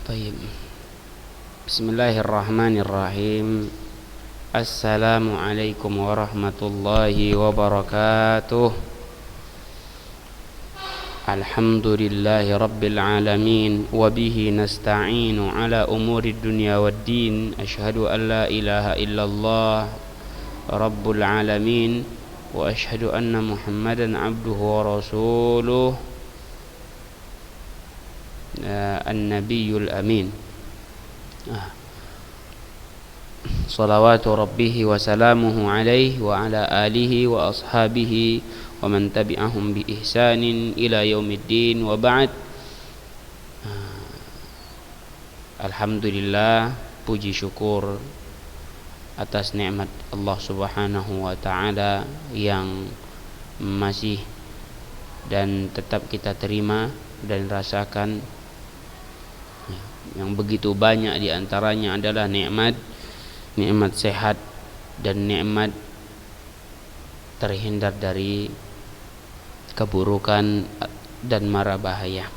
طيب. بسم الله الرحمن الرحيم. السلام عليكم ورحمة الله وبركاته. الحمد لله رب العالمين وبه نستعين على أمور الدنيا والدين. أشهد أن لا إله إلا الله رب العالمين وأشهد أن محمدا عبده ورسوله النبي الأمين صلوات ربه وسلامه عليه وعلى آله وأصحابه ومن تبعهم بإحسان إلى يوم الدين وبعد. Alhamdulillah, puji syukur atas nikmat Allah Subhanahu wa taala yang masih dan tetap kita terima dan rasakan. Yang begitu banyak di antaranya adalah nikmat sehat dan nikmat terhindar dari keburukan dan mara bahaya.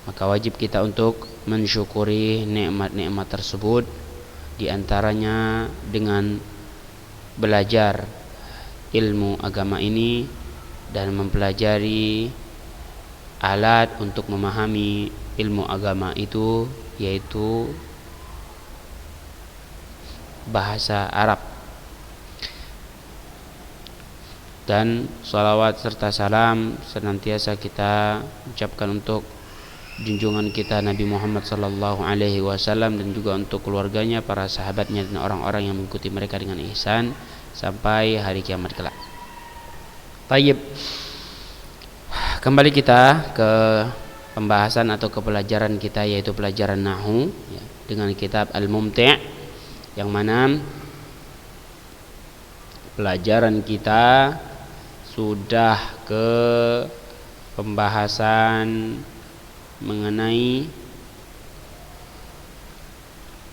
Maka wajib kita untuk mensyukuri nikmat-nikmat tersebut, di antaranya dengan belajar ilmu agama ini dan mempelajari alat untuk memahami ilmu agama itu, yaitu bahasa Arab. Dan salawat serta salam senantiasa kita ucapkan untuk junjungan kita Nabi Muhammad sallallahu alaihi wasallam dan juga untuk keluarganya, para sahabatnya dan orang-orang yang mengikuti mereka dengan ihsan sampai hari kiamat kelak. Tayyib. Kembali kita ke pembahasan atau ke pelajaran kita, yaitu pelajaran nahwu ya, dengan kitab Al-Mumti', yang mana pelajaran kita sudah ke pembahasan mengenai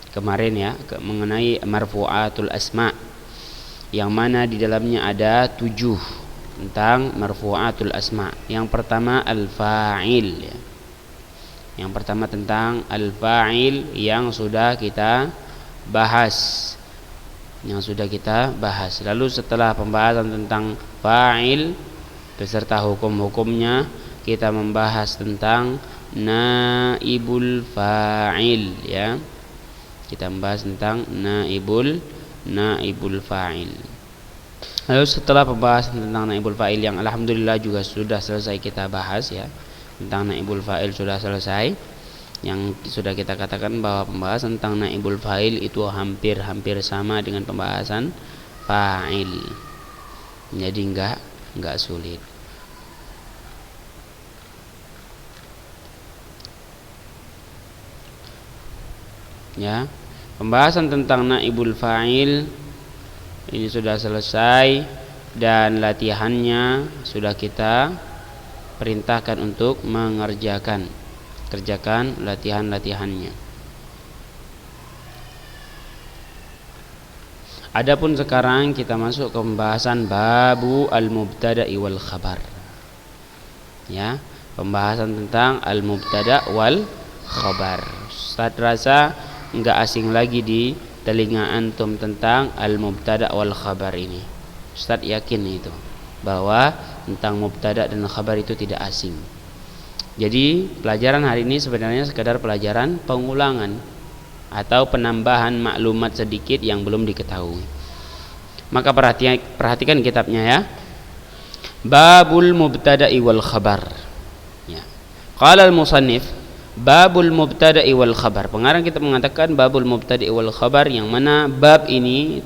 kemarin ya, mengenai marfu'atul asma', yang mana di dalamnya ada 7 tentang marfu'atul asma'. Yang pertama al-fa'il ya. Yang pertama tentang al-fa'il yang sudah kita bahas. Lalu setelah pembahasan tentang fa'il beserta hukum-hukumnya, kita membahas tentang naibul fa'il ya. Kita membahas tentang naibul fa'il. Lalu setelah pembahasan tentang naibul fa'il yang alhamdulillah juga sudah selesai kita bahas ya, tentang naibul fa'il sudah selesai, yang sudah kita katakan bahwa pembahasan tentang naibul fa'il itu hampir sama dengan pembahasan fa'il, jadi enggak sulit ya. Pembahasan tentang naibul fa'il ini sudah selesai dan latihannya sudah kita perintahkan untuk kerjakan latihannya. Adapun sekarang kita masuk ke pembahasan babu al-mubtada'i wal khabar. Ya, pembahasan tentang al-mubtada' wal khabar. Ustaz rasa enggak asing lagi di telinga antum tentang al-mubtada' wal khabar ini. Ustaz yakin itu bahwa tentang mubtada' dan khabar itu tidak asing. Jadi pelajaran hari ini sebenarnya sekadar pelajaran pengulangan atau penambahan maklumat sedikit yang belum diketahui. Maka perhatikan kitabnya ya. Babul mubtada'i wal khabar ya. Qala al-musannif babul mubtada'i wal khabar. Pengarang kita mengatakan babul mubtada'i wal khabar, yang mana bab ini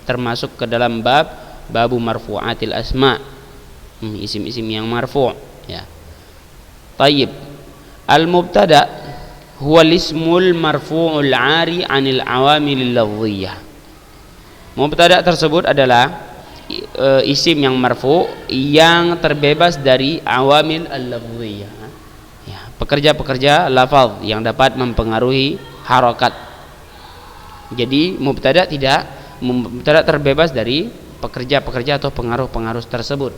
termasuk ke dalam babu marfu'atil asma', isim-isim yang marfu' ya. Tayyib. Al mubtada' huwa ismul marfu'ul 'ari 'anil awamil lafdhiyah. Mubtada' tersebut adalah isim yang marfu' yang terbebas dari awamil al-lafdhiyah. Pekerja-pekerja lafaz yang dapat mempengaruhi harokat. Jadi mubtada terbebas dari pekerja-pekerja atau pengaruh-pengaruh tersebut.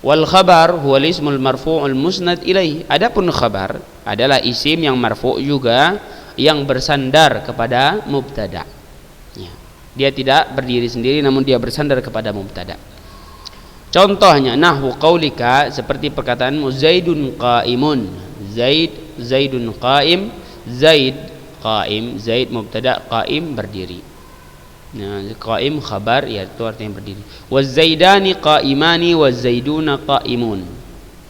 Wal khabar huwa ismul marfu'ul musnad ilaih. Adapun khabar adalah isim yang marfu' juga yang bersandar kepada mubtada. Ya. Dia tidak berdiri sendiri namun dia bersandar kepada mubtada. Contohnya nahwu qaulika, seperti perkataanmu Zaidun qaimun. Zaidun qaim, Zaid qaim, Zaid mubtada, qaim berdiri. Nah, qaim khabar, yaitu artinya berdiri. Waz-zaidani qaimani waz-zaiduna qaimun.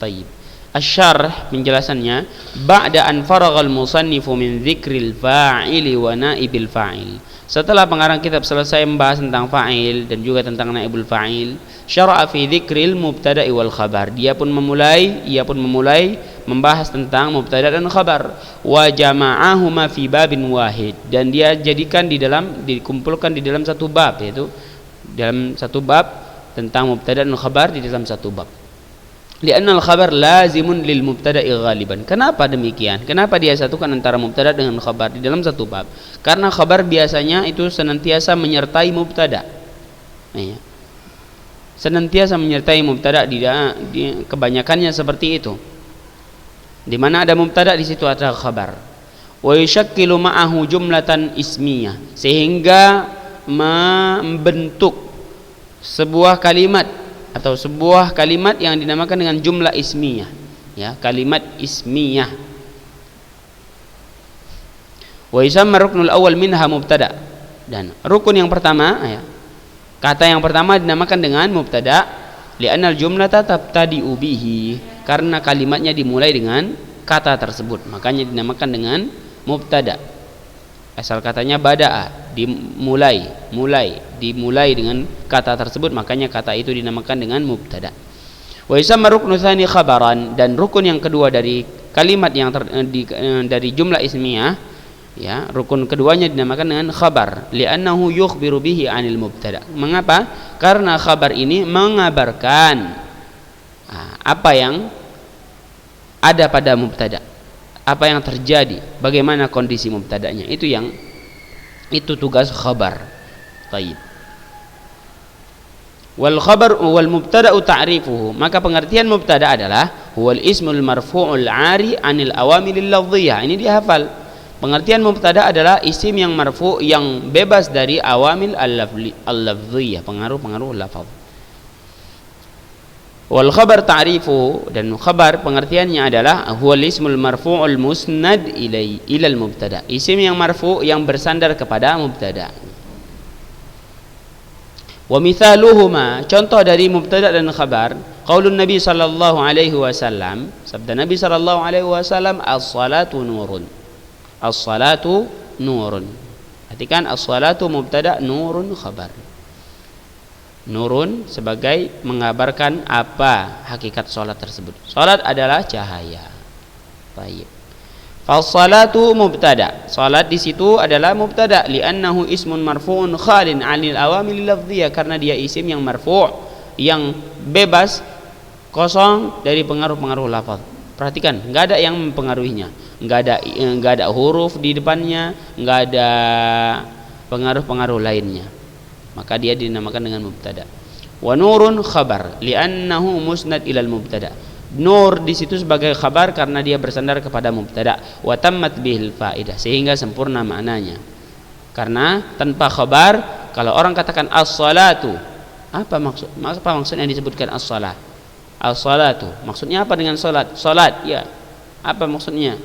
Tayyib. Asy-syarh penjelasannya, ba'da an faragha al-musannifu min dzikril fa'ili wa naibil fa'il. Setelah pengarang kitab selesai membahas tentang fa'il dan juga tentang naibul fa'il, syara'a fi dzikril mubtada'i wal khabar. Ia pun memulai membahas tentang mubtada dan khabar. Wa jama'ahuma fi babin wahid, dan dia dikumpulkan di dalam satu bab, yaitu dalam satu bab tentang mubtada dan khabar di dalam satu bab. Li'anna al-khabar lazimun lil mubtada'i ghaliban. Kenapa demikian? Kenapa dia satukan antara mubtada dengan khabar di dalam satu bab? Karena khabar biasanya itu senantiasa menyertai mubtada. Ya. Senantiasa menyertai mubtada, di kebanyakannya seperti itu. Di mana ada mubtada di situ ada khabar. Wa yushakkilu ma'ahu jumlatan ismiyah, sehingga membentuk sebuah kalimat atau sebuah kalimat yang dinamakan dengan jumlah ismiyah, ya, kalimat ismiyah. Wa yusamma ruknul awal minha mubtada, dan rukun yang pertama, ya, kata yang pertama dinamakan dengan mubtada, li'anal jumlata tabtadi'u bihi, karena kalimatnya dimulai dengan kata tersebut, makanya dinamakan dengan mubtada. Asal katanya bada'a, dimulai dengan kata tersebut, makanya kata itu dinamakan dengan mubtada. Wa yusamma ruknu tsani khabaran, dan rukun yang kedua dari kalimat yang dari jumlah ismiyah, ya, rukun keduanya dinamakan dengan khabar, li'annahu yukhbiru bihi 'anil mubtada. Mengapa? Karena khabar ini mengabarkan apa yang ada pada mubtada, apa yang terjadi, bagaimana kondisi mubtadanya, itu tugas khabar. Taib. Wal khabar wal mubtada'u ta'rifuhu, maka pengertian mubtada adalah huwal ismul marfu'ul 'ari 'anil awamilil lafdhiyah. Ini dihafal. Pengertian mubtada adalah isim yang marfu' yang bebas dari awamil al-lafdhiyah, pengaruh-pengaruh lafaz. Wal khabar ta'rifu, dan khabar pengertiannya adalah huwal ismul marfu'ul musnad ilal mubtada, isim yang marfu' yang bersandar kepada mubtada. Wa mithaluhuma, contoh dari mubtada dan khabar, qaulun Nabi sallallahu alaihi wasallam, sabda Nabi sallallahu alaihi wasallam, as-salatu nurun. As-salatu nurun. Artikan as-salatu mubtada, nurun khabar. Nurun sebagai mengabarkan apa hakikat salat tersebut. Salat adalah cahaya. Baik. Fas-salatu mubtada. Salat di situ adalah mubtada, li'annahu ismun marfu'un khalin 'anil awamil lafdhiyah, karena dia isim yang marfu' yang bebas, kosong dari pengaruh-pengaruh lafaz. Perhatikan, enggak ada yang mempengaruhinya. Enggak ada huruf di depannya, enggak ada pengaruh-pengaruh lainnya. Maka dia dinamakan dengan mubtada. Wa nurun khabar li'annahu musnad ilal mubtada. Nur di situ sebagai khabar karena dia bersandar kepada mubtada. Wa tammat bihil faidah, sehingga sempurna maknanya. Karena tanpa khabar, kalau orang katakan as-salatu, apa maksudnya disebutkan as-salat? As-salatu, maksudnya apa dengan salat? Salat, ya. Apa maksudnya?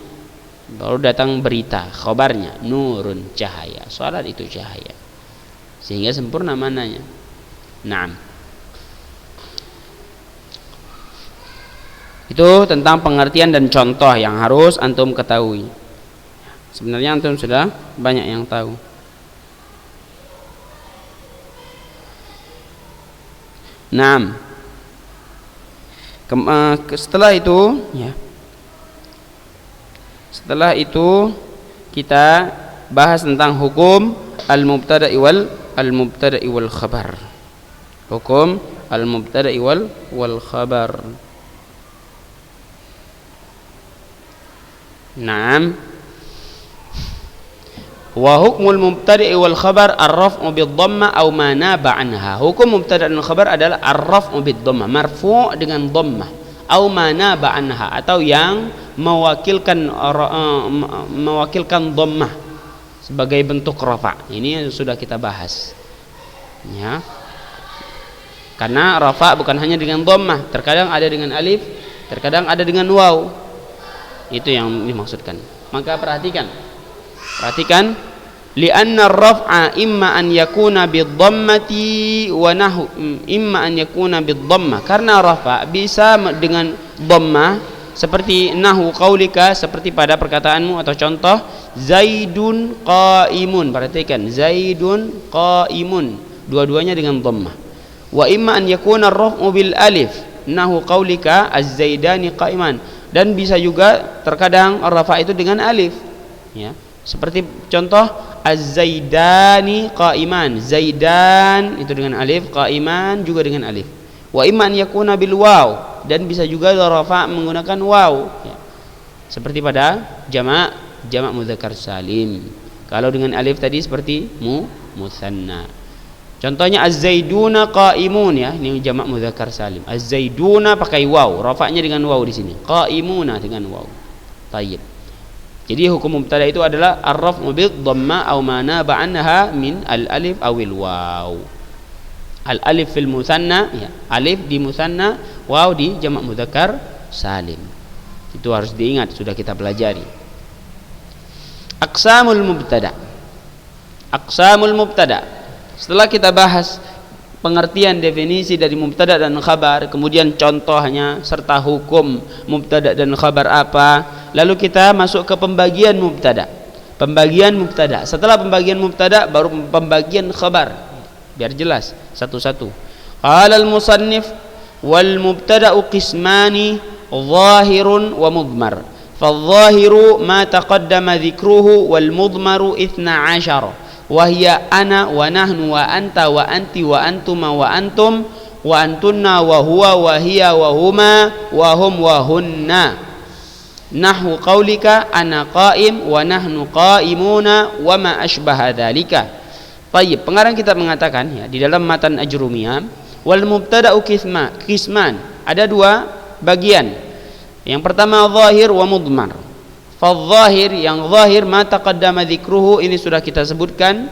Baru datang berita, khabarnya nurun, cahaya. Salat itu cahaya. Sehingga sempurna mananya. Naam. Itu tentang pengertian dan contoh yang harus antum ketahui. Sebenarnya antum sudah banyak yang tahu. Naam. Setelah itu, ya. Setelah itu kita bahas tentang hukum al-mubtada'i wal khabar. Hukum al-mubtada'i wal khabar. Naam. Wa hukmul mubtada'i wal khabar ar-raf'u bid-dhamma aw ma naba anha. Hukum mubtada' dan khabar adalah ar-raf'u bid-dhamma, marfu' dengan dhammah, aw ma naba anha, atau yang mewakilkan dhammah sebagai bentuk rafa'. Ini sudah kita bahas. Ya. Karena rafa' bukan hanya dengan dhammah, terkadang ada dengan alif, terkadang ada dengan waw. Itu yang dimaksudkan. Maka perhatikan, li'anna ar-raf'a imma an yakuna bid-dhammati wa nahu imma an yakuna bid-dhammah. Karena rafa' bisa dengan dhammah, seperti nahu qaulika, seperti pada perkataanmu atau contoh Zaidun qaimun. Perhatikan, Zaidun qaimun, dua-duanya dengan dhammah. Wa imma an yakuna ar-raf'u bil alif, nahu qaulika az-zaidani qaiman. Dan bisa juga terkadang rafa' itu dengan alif, ya. Seperti contoh az-zaidani qaiman, zaidan itu dengan alif, qaiman juga dengan alif. Wa imma an yakuna bil waw, dan bisa juga rafa' menggunakan waw, ya. Seperti pada jamak mudzakkar salim. Kalau dengan alif tadi seperti mutsanna. Contohnya az-zaiduna qaimun, ya, ini jamak mudzakkar salim. Az-zaiduna pakai waw, rafa'nya dengan waw di sini. Qaimuna dengan waw. Tayyib. Jadi hukum mubtada itu adalah ar-raf'u bid-dhamma aw ma naba anha min al-alif awil waw. Al-alif fil mutsanna, ya, alif di mutsanna, waw di jamak mudzakkar salim. Itu harus diingat, sudah kita pelajari. Aqsamul mubtada. Aqsamul mubtada. Setelah kita bahas pengertian definisi dari mubtada dan khabar, kemudian contohnya serta hukum mubtada dan khabar apa, lalu kita masuk ke pembagian mubtada. Setelah pembagian mubtada baru pembagian khabar. Biar jelas satu-satu. Qala al-musannif wal mubtada'u qismani zahirun wa mudmar. Fadh-dhahiru ma taqaddama dzikruhu wal mudmaru 12. Wahya ana wa nahnu wa anta wa anti wa antuma wa antum wa antunna wa huwa wa hiya wa huma wa hum wa hunna. Nahwu qaulika ana qaim wa nahnu qaimuna wa ma ashbaha dzalika. Baik, pengarang kita mengatakan, ya, di dalam matan Ajrumiyah, wal mubtada'u qisman, ada dua bagian. Yang pertama zahir wa mudmar. Fadh-dhahir, yang zahir ma taqaddama dzikruhu, ini sudah kita sebutkan,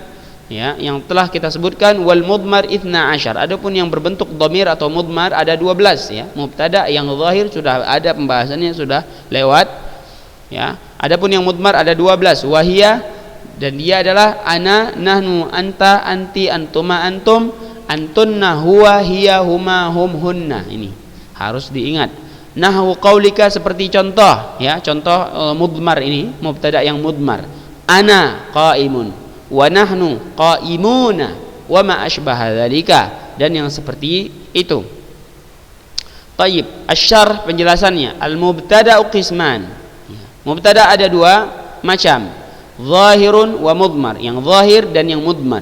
ya, yang telah kita sebutkan. Wal mudmar 12. Adapun yang berbentuk dhamir atau mudmar ada 12, ya. Mubtada yang zahir sudah ada pembahasannya, sudah lewat, ya. Adapun yang mudmar ada 12. Wahia, dan dia adalah ana, nahnu, anta, anti, antuma, antum, antunna, huwa, hiya, huma, hum, hunna. Ini harus diingat. Nahwu qaulika, seperti contoh, ya, contoh mudmar ini, mubtada yang mudmar. Ana qaimun wa nahnu qaimuna wa ma ashbaha dzalika, dan yang seperti itu. Baik, asy-syarh penjelasannya, al-mubtada'u qisman. Mubtada ada dua macam, zahirun wa mudmar, yang zahir dan yang mudmar.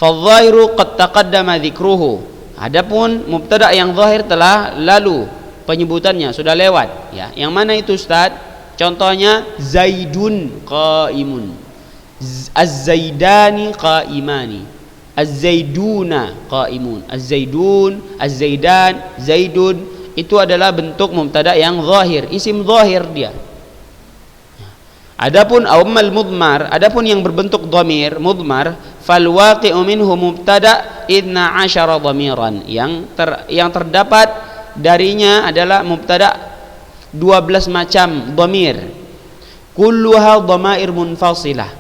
Fadh-dhahiru qad taqaddama dzikruhu. Adapun mubtada yang zahir telah lalu penyebutannya, sudah lewat, ya. Yang mana itu, Ustaz? Contohnya Zaidun qaimun, Az-zaidani qaimani, Az-zaiduna qaimun, Az-zaidun, Az-zaidan, Zaidun, itu adalah bentuk mubtada yang zahir, isim zahir dia. Adapun awmal mudmar, adapun yang berbentuk dhamir mudmar, fal waqi'u minhu mubtada 12 dhamiran, yang terdapat darinya adalah mubtada 12 macam dhamir. Kulluha dhamair munfasilah.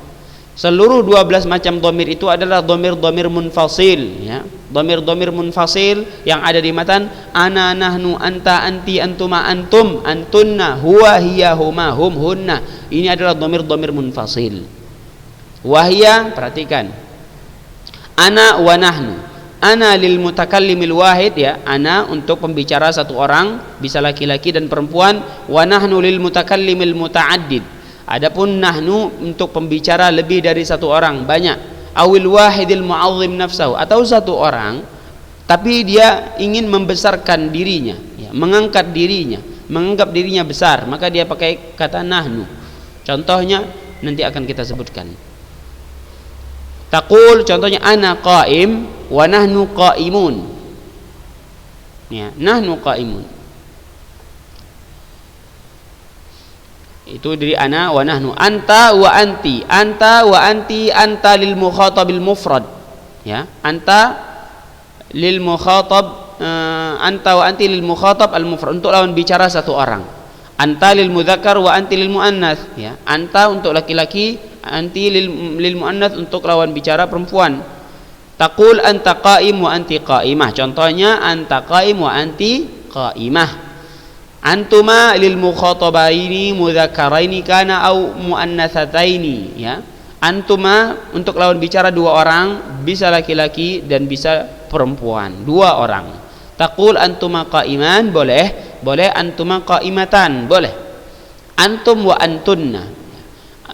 Seluruh 12 macam dhamir itu adalah dhamir-dhamir munfasil, ya. Dhamir-dhamir munfasil yang ada di matan ana, nahnu, anta, anti, antuma, antum, antunna, huwa, hiya, huma, hum, hunna. Ini adalah dhamir-dhamir munfasil. Wahya, perhatikan. Ana wa nahnu. Ana lil mutakallimil wahid, ya, ana untuk pembicara satu orang, bisa laki-laki dan perempuan. Wa nahnu lil mutakallimil muta'addid. Adapun nahnu untuk pembicara lebih dari satu orang, banyak. Awil wahidil mu'azzim nafsahu, atau satu orang tapi dia ingin membesarkan dirinya, ya, mengangkat dirinya, menganggap dirinya besar, maka dia pakai kata nahnu. Contohnya nanti akan kita sebutkan. Taqul contohnya ana qaim wa nahnu qaimun. Ya, nahnu qaimun. Itu dari ana wa nahnu. Anta wa anti. Anta wa anti, anta lil mukhatabil mufrad. Ya, anta lil mukhatab, anta wa anti lil mukhatab al mufrad, untuk lawan bicara satu orang. Anta lil mudzakkar wa anti lil muannats, ya. Anta untuk laki-laki, anti lil muannats untuk lawan bicara perempuan. Taqul anta qaim wa anti qaimah. Contohnya anta qaim wa anti qaimah. Antuma lil mukhatabaini mudzakkaraini kana au muannatsataini, ya. Antuma untuk lawan bicara dua orang, bisa laki-laki dan bisa perempuan, dua orang. Taqul antuma qaiman, boleh antuma qaimatan, boleh. Antum wa antunna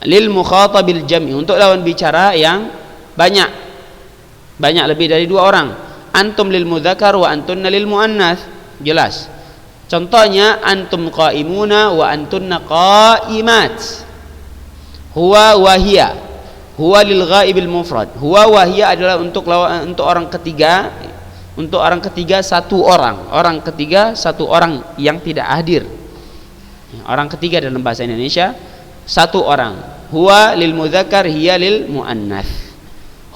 lil mukhatabil jam'i, untuk lawan bicara yang banyak lebih dari dua orang. Antum lil mudzakkar wa antunna lil muannats, jelas. Contohnya antum qaimuna wa antunna qaimat. Huwa wa hiya, huwa lil ghaibil mufrad. Huwa wa hiya adalah untuk orang ketiga. Untuk orang ketiga satu orang. Orang ketiga satu orang yang tidak hadir. Orang ketiga dalam bahasa Indonesia satu orang. Huwa lil mudzakkar, hiya lil muannats.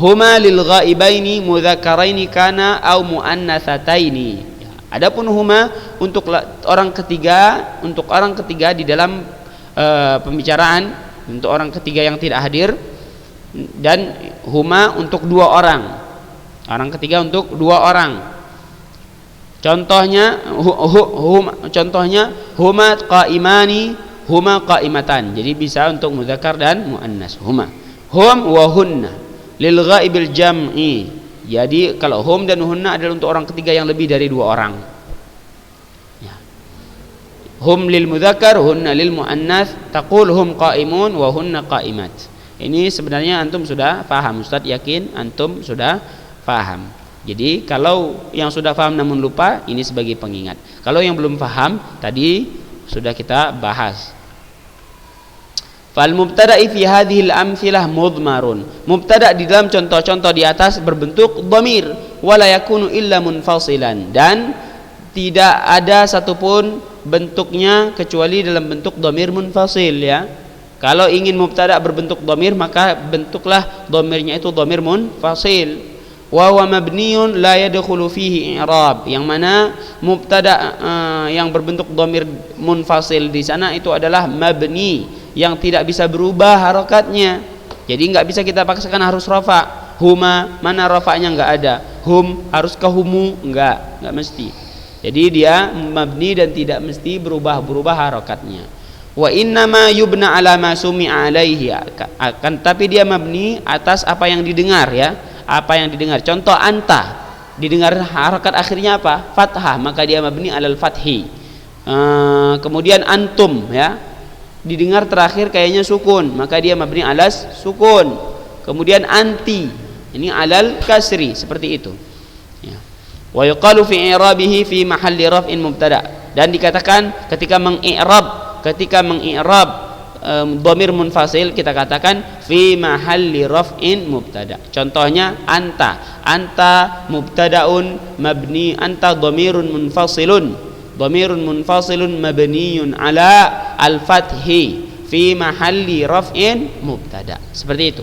Huma lil ghaibaini mudzakkaraini kana au muannatsataini. Adapun huma untuk orang ketiga di dalam pembicaraan, untuk orang ketiga yang tidak hadir, dan huma untuk dua orang. Orang ketiga untuk dua orang. Contohnya huma qaimani, huma qaimatan. Jadi bisa untuk mudzakkar dan muannas. Huma. Hum wa hunna lil ghaibil jam'i. Jadi kalau hum dan hunna adalah untuk orang ketiga yang lebih dari dua orang. Ya. Hum lil mudzakkar, hunna lil muannas. Taqul hum qaimun wa hunna qaimat. Ini sebenarnya antum sudah paham. Ustaz yakin antum sudah paham. Jadi kalau yang sudah paham namun lupa, ini sebagai pengingat. Kalau yang belum paham, tadi sudah kita bahas. Fal mubtada'i fi hadhil amtsilah mudmarun. Mubtada' di dalam contoh-contoh di atas berbentuk dhamir, wala yakunu illa munfasilan, dan tidak ada satupun bentuknya kecuali dalam bentuk dhamir munfasil, ya. Kalau ingin mubtada' berbentuk dhamir, maka bentuklah dhamirnya itu dhamir munfasil. Wa huwa mabniyun la yadkhulu fihi i'rab, yang mana mubtada yang berbentuk dhamir munfasil di sana itu adalah mabni, yang tidak bisa berubah harokatnya. Jadi enggak bisa kita paksakan harus rafa. Huma, mana rafa'nya enggak ada. Hum harus ke humu, enggak mesti. Jadi dia mabni dan tidak mesti berubah harokatnya. Wa innama yubna ala ma sumi'a alaihi, akan tapi dia mabni atas apa yang didengar, ya. Apa yang didengar. Contoh anta, didengar harokat akhirnya apa? Fathah, maka dia mabni alal fathi. Kemudian antum, ya, didengar terakhir kayaknya sukun, maka dia mabni alas sukun. Kemudian anti, ini alal kasri, seperti itu, ya. Wa yuqalu fi i'rabihi fi mahalli raf'in mubtada', dan dikatakan ketika mengi'rab dhamir munfasil, kita katakan fi mahalli raf'in mubtada'. Contohnya anta mubtada'un mabni, anta dhamirun munfasilun mabniyun ala al-fathi fi mahalli raf'in mubtada'. Seperti itu.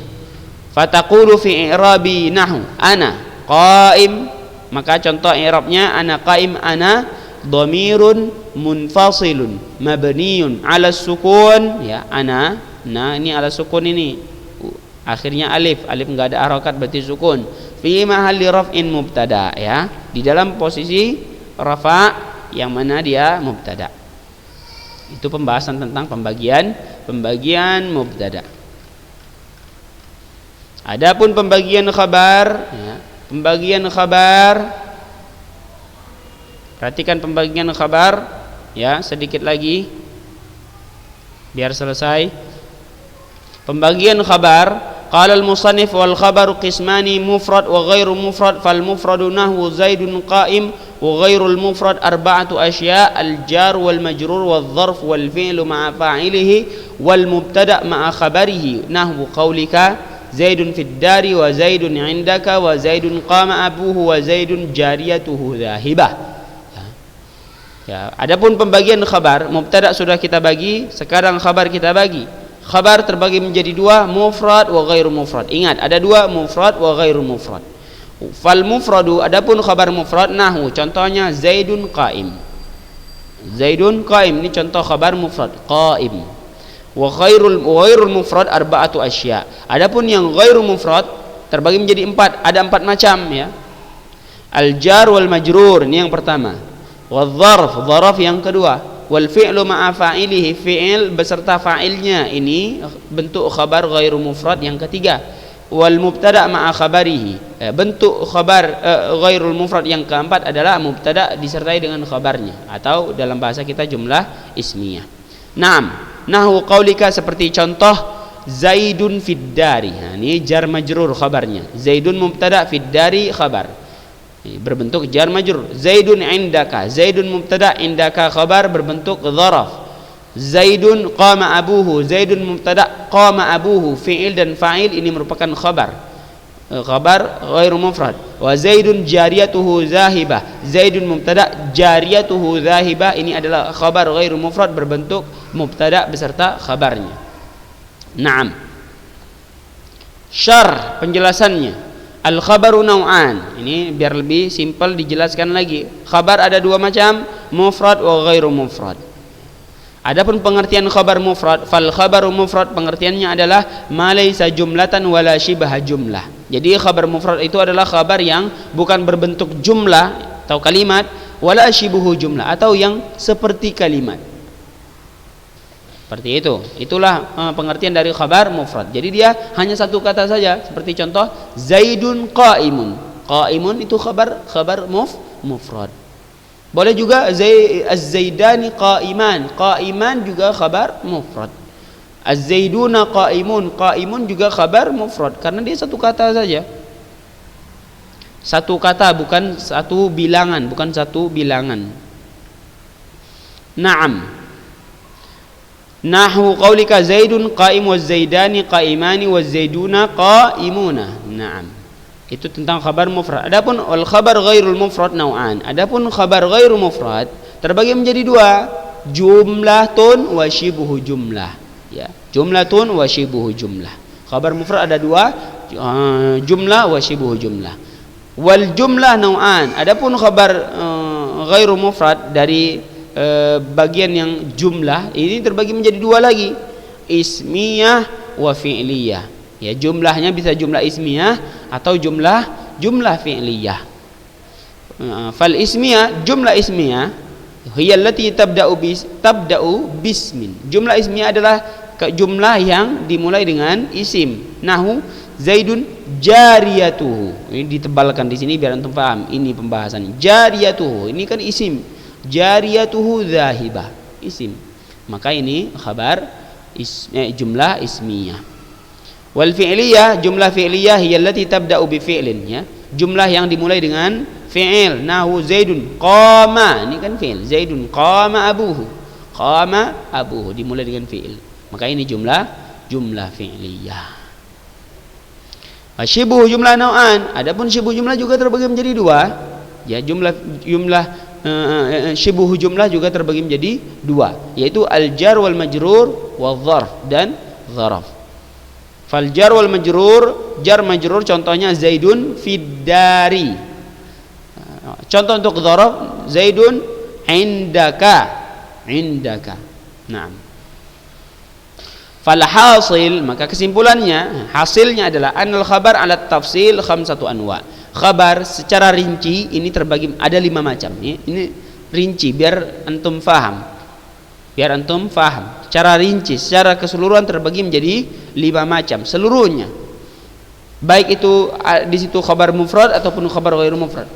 Fataqulu fi i'rabi nahu ana qaim, maka contoh i'rabnya ana qaim, ana dhamirun munfasilun mabniyun ala sukun, ya. Ana, nah ini ala sukun, ini akhirnya alif enggak ada harokat, berarti sukun. Fi mahalli raf'in mubtada', ya, di dalam posisi rafa yang mana dia mubtada'. Itu pembahasan tentang pembagian mubtada'. Adapun pembagian khabar, ya, perhatikan pembagian khabar, ya, sedikit lagi biar selesai. Pembagian khabar, qala al-musannif wal khabaru qismani mufrad wa ghairu mufrad, fal mufradu nahwu zaidun qa'im wa ghairul mufrad arba'atu asya' al-jar wal majrur wal dharf wal fi'lu ma'a fa'ilihi wal mubtada' ma'a khabarihi, nahwu qaulika Zaidun fid dari wa Zaidun indaka wa Zaidun qama abuhu wa Zaidun jariyatuhu dhahibah. Ya, adapun pembagian khabar, mubtada sudah kita bagi, sekarang khabar kita bagi. Khabar terbagi menjadi dua, mufrad wa ghairu mufrad. Ingat, ada dua, mufrad wa ghairu mufrad. Fal mufradu, adapun khabar mufrad, nahu, contohnya Zaidun qaim. Zaidun qaim, ini contoh khabar mufrad, qaim. Wa ghairul mufrad arba'atu asya. Adapun yang ghairu mufrad terbagi menjadi empat, ada empat macam ya. Al jar wal majrur, ini yang pertama. Wal dzarf yang kedua. Wal fi'lu ma'a fa'ilihi, fi'il beserta fa'ilnya, ini bentuk khabar ghairu mufrad yang ketiga. Wal mubtada ma'a khabarihi, bentuk khabar ghairul mufrad yang keempat adalah mubtada disertai dengan khabarnya, atau dalam bahasa kita jumlah ismiyah. Naam. Nahu qaulika, seperti contoh Zaidun fid dari. Nah, ini jar majrur khabarnya. Zaidun mubtada, fid dari khabar. Ini berbentuk jar majrur. Zaidun indaka, Zaidun mubtada, indaka khabar berbentuk dzaraf. Zaidun qama abuhu, Zaidun mubtada, qama abuhu fi'il dan fa'il, ini merupakan khabar. Khabar ghairu mufrad. Wa Zaidun jariyatuhu zahibah, Zaidun mubtada, jariyatuhu zahibah, ini adalah khabar ghairu mufrad berbentuk mubtada beserta khabarnya. Naam. Syarh, penjelasannya. Al khabaru nau'an, ini biar lebih simpel dijelaskan lagi. Khabar ada dua macam, mufrad wa ghairu mufrad. Adapun pengertian khabar mufrad, fal khabaru mufrad pengertiannya adalah ma laisa jumlatan wala shibha jumlah. Jadi khabar mufrad itu adalah khabar yang bukan berbentuk jumlah atau kalimat, wala shibhu jumlah, atau yang seperti kalimat. Seperti itu. Itulah pengertian dari khabar mufrad. Jadi dia hanya satu kata saja, seperti contoh Zaidun qaimun. Qaimun itu khabar mufrad. Boleh juga Az-Zaidani qaiman. Qaiman juga khabar mufrad. Az-Zaiduna qaimun. Qaimun juga khabar mufrad karena dia satu kata saja. Satu kata, bukan satu bilangan, bukan satu bilangan. Naam. Nahwu qaulika Zaidun qaim wa Zaidani qaimani wa Zaiduna qaimuna. Naam. Itu tentang khabar mufrad. Adapun al khabar ghairul mufrad nau'an. Adapun khabar ghairu mufrad terbagi menjadi dua, jumlatun wa shibhu jumlah. Ya, jumlatun wa shibhu jumlah. Khabar mufrad ada dua, jumlah wa shibhu jumlah. Wal jumlah nau'an. Adapun khabar ghairu mufrad dari bagian yang jumlah ini terbagi menjadi dua lagi, ismiyah wa fi'liyah. Ya, jumlahnya bisa jumlah ismiyah atau jumlah fi'liyah. Fal ismiyah, jumlah ismiyah hiya allati tabda'u bismin. Jumlah ismiyah adalah jumlah yang dimulai dengan isim. Nahu Zaidun jariyatuhu. Ini ditebalkan di sini biar antum paham. Ini pembahasan. Jariyatuhu ini kan isim. Jariyatuhu zahibah, isim. Maka ini khabar jumlah ismiyah. Wal fi'liyah, jumlah fi'liyah hiya allati tabda'u bi fi'lin, ya. Jumlah yang dimulai dengan fi'il. Nahu Zaidun qama, ini kan fi'il. Zaidun qama abuhu. Qama abuhu dimulai dengan fi'il. Maka ini jumlah fi'liyah. Shibhu jumlah nau'an. Adapun shibhu jumlah juga terbagi menjadi dua. Ya, jumlah shibhu jumlah juga terbagi menjadi dua, yaitu al jar wal majrur wal dzarf dan dzaraf. Fal jar wal majrur, jar majrur contohnya Zaidun fid dari. Contoh untuk dzaraf Zaidun indaka. Naam. Fal hasil, maka kesimpulannya, hasilnya adalah anal khabar ala tafsil khamsatu anwa. Khabar secara rinci ini terbagi ada 5 macam. Ini rinci biar antum faham. Secara rinci, secara keseluruhan terbagi menjadi 5 macam seluruhnya. Baik itu di situ khabar mufrad ataupun khabar ghairu mufrad.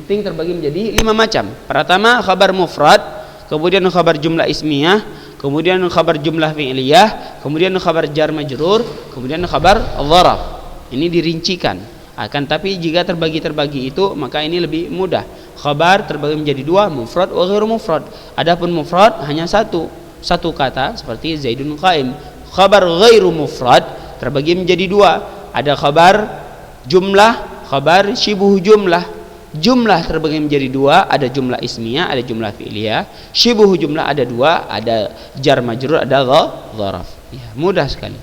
Penting terbagi menjadi 5 macam. Pertama khabar mufrad, kemudian khabar jumlah ismiyah, kemudian khabar jumlah fi'liyah, kemudian khabar jar majrur, kemudian khabar dzaraf. Ini dirincikan. Akan tapi jika terbagi itu maka ini lebih mudah. Khabar terbagi menjadi 2, mufrad wa ghairu mufrad. Adapun mufrad hanya satu kata seperti Zaidun qaim. Khabar ghairu mufrad terbagi menjadi 2, ada khabar jumlah, khabar syibuh jumlah. Jumlah terbagi menjadi dua, ada jumlah ismiyah, ada jumlah fi'liyah. Syibuh jumlah ada dua, ada jar majrur, ada dzaraf. Ya, mudah sekali.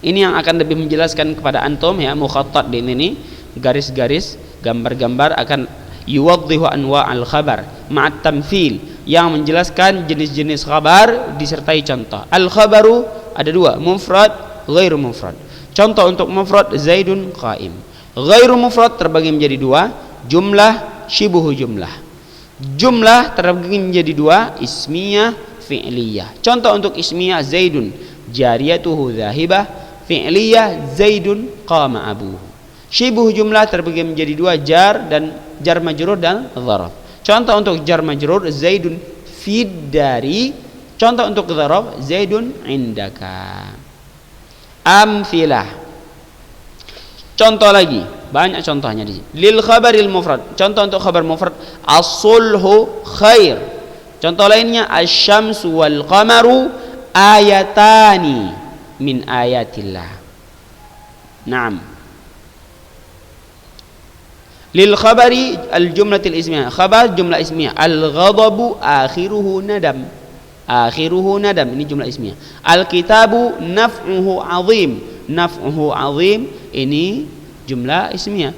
Ini yang akan lebih menjelaskan kepada antum ya, mukhattat di ini, garis-garis, gambar-gambar akan yuwaddihu anwa'al khabar ma'at tamthil, yang menjelaskan jenis-jenis khabar disertai contoh. Al khabaru ada dua, mufrad, ghairu mufrad. Contoh untuk mufrad, Zaidun qa'im. Ghairu mufrad terbagi menjadi dua, jumlah, syibuh jumlah. Jumlah terbagi menjadi dua, ismiyah, fi'liyah. Contoh untuk ismiyah, Zaidun jariyatuhu zahibah, fi'liyah Zaidun qama abuhu. Syibuh jumlah terbagi menjadi dua, jar dan jar majrur dan dzaraf. Contoh untuk jar majrur, Zaidun fid dari. Contoh untuk dzaraf, Zaidun indaka. Amthilah. Contoh lagi, banyak contohnya di sini. Lil khabaril mufrad. Contoh untuk khabar mufrad, as-sulhu khair. Contoh lainnya, asy-syamsu wal qamaru ayatani min ayatillah. Naam. Lil khabari al jumlatil ismiyah. Khabar jumlah ismiyah. Al ghadabu akhiruhu nadam. Akhiruhu nadam, ini jumlah ismiyah. Al kitabu naf'uhu azim. Naf'uhu azim, ini jumlah ismiyah.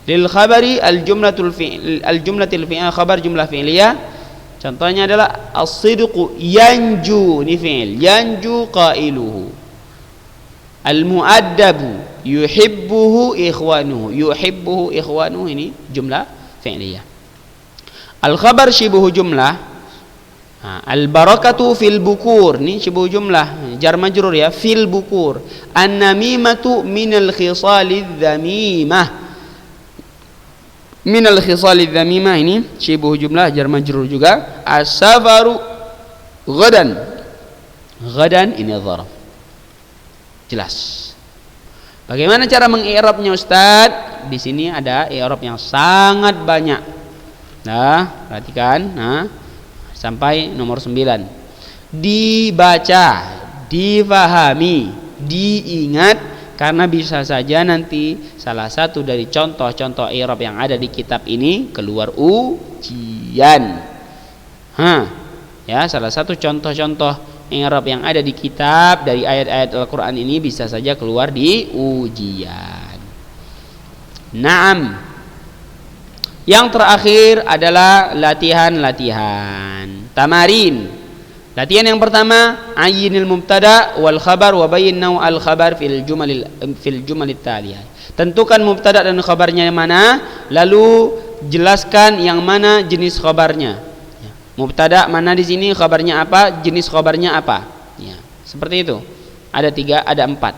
Lil khabari al jumlatil fi'liyah, khabar jumlah fi'liyah. Contohnya adalah as-sidqu yanju, ini fi'il, yanju qailuhu. Al muaddabu yuhibbuhu ikhwanuhu, yuhibbuhu ikhwanuhu, ini jumlah fi'liyah. Al khabar syibuhu jumlah. Al barakatu fil bukur, ini syibuh jumlah, jar majrur ya, fil bukur. An namimatu minal khisalidz dzamimah, minal khisalidz dzamimah, ini syibuh jumlah, jar majrur juga. As-safaru ghadan, ghadan ini dzaraf. Jelas. Bagaimana cara mengi'rabnya Ustaz? Di sini ada i'rab yang sangat banyak. Nah, perhatikan, nah, sampai nomor 9. Dibaca, difahami, diingat, karena bisa saja nanti salah satu dari contoh-contoh i'rab yang ada di kitab ini keluar ujian. Ya, salah satu contoh-contoh i'rab yang ada di kitab dari ayat-ayat Al-Qur'an ini bisa saja keluar di ujian. Naam. Yang terakhir adalah latihan-latihan, tamarin. Latihan yang pertama, ayyinil mubtada wal khabar wa bayyin naw'al khabar fil jumalit taliyah. Tentukan mubtada dan khabarnya yang mana, lalu jelaskan yang mana jenis khabarnya. Mubtada mana di sini, khabarnya apa, jenis khabarnya apa. Ya, seperti itu. Ada 3, ada 4.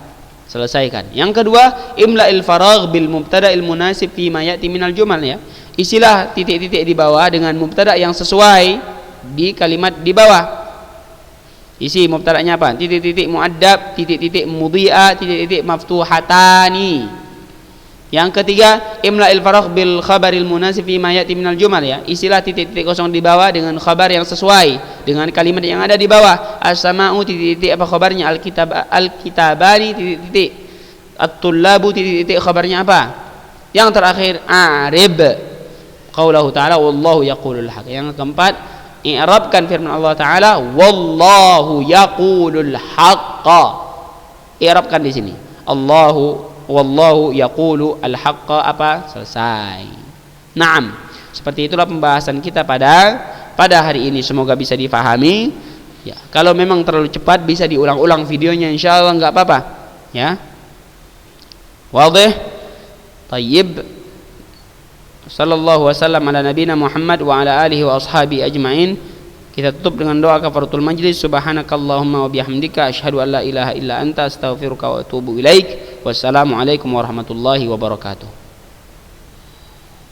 Selesaikan. Yang kedua, imla'il faragh bil mubtada'il munasib fi ma ya'ti minal jumal ya. Isilah titik-titik di bawah dengan mubtada yang sesuai di kalimat di bawah. Isi mubtada'nya apa? Titik-titik muaddab, titik-titik mudhi'a, titik-titik maftuhatani. Yang ketiga, imla'il faragh bil khabaril munasib fi ma ya'ti minal jumal ya. Isilah titik-titik kosong di bawah dengan khabar yang sesuai dengan kalimat yang ada di bawah. As-sama'u titik-titik apa khabarnya, al-kitabani titik-titik, at-tullabu titik-titik khabarnya apa. Yang terakhir, a'rib qaulahu ta'ala wallahu yaqulul haq. Yang keempat, i'rabkan firman Allah Ta'ala wallahu yaqulul haqqa. I'rabkan di sini. Wallahu yaqulu al-haqqa apa? Selesai. Naam. Seperti itulah pembahasan kita pada hari ini. Semoga bisa difahami. Ya, kalau memang terlalu cepat bisa diulang-ulang videonya, insyaallah enggak apa-apa. Ya. Wadih? Tayyib. Sallallahu wasallam ala nabina Muhammad wa ala alihi wa ashabi ajma'in. Kita tutup dengan doa kafaratul majlis. Subhanakallahumma wa bihamdika asyhadu an la ilaha illa anta astaghfiruka wa atubu ilaik. Wassalamualaikum warahmatullahi wabarakatuh.